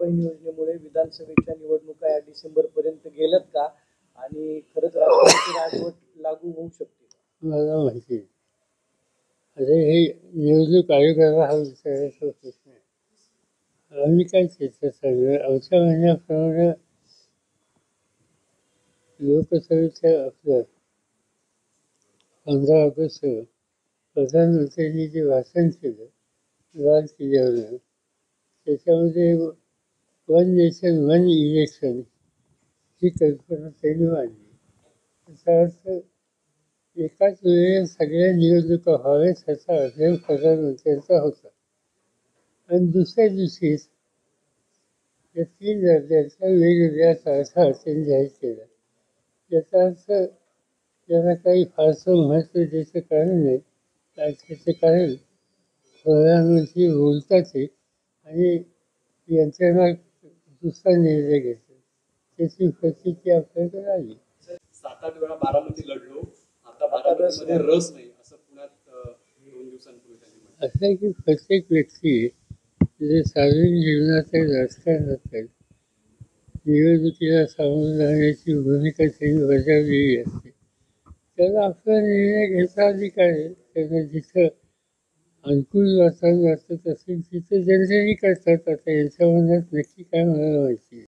बहीण योजनेमुळे विधानसभेच्या निवडणुका या डिसेंबरपर्यंत गेल्यात का आणि खरंच राष्ट्रपती राजवट लागू होऊ शकते का? मला माहिती आहे. अरे हे निवडणूक आयोगाला हा विचारायचा प्रश्न आहे. आम्ही काय चर्चा चालू आहे आमच्या म्हणण्याप्रमाणे लोकसभेच्या आपल्या 15 ऑगस्ट प्रधानमंत्र्यांनी जे भाषण केलं लाल किल्ल्यावर, त्याच्यामध्ये वन नेशन वन इलेक्शन ही कल्पना त्यांनी मांडली. त्याचा अर्थ एकाच वेळेस सगळ्या निवडणुका व्हाव्यात ह्याचा आग्रह प्रधानमंत्र्यांचा होता. आणि दुसऱ्या दिवशीच या 3 राज्यांच्या वेगवेगळ्या तारखा त्यांनी जाहीर केल्या. याचा अर्थ याला काही फारसं महत्त्व द्यायचं कारण नाही. त्याचं कारण प्रधानमंत्री बोलतात ते आणि यंत्रणा दुसरा निर्णय घेतात. त्याची प्रचिती आपल्याकडे आली. 7-8 वेळा बारामती लढलो, आता बारामतीमध्ये रस नाही असं पुण्यात 2 दिवसांपूर्वी त्यांनी म्हटलं. असं आहे की प्रत्येक व्यक्ती जे सार्वजनिक जीवनात राजकारणात आहेत, निवडणुकीला सामोरं जाण्याची भूमिका त्यांनी बजावलेली असते. त्याला आपला निर्णय घ्यायचा अधिकार आहे. त्यांना जिथं अनुकूल वातावरण वाटत असेल तिथं जनतेने करतात. आता यांच्या मनात नक्की काय मला माहिती आहे.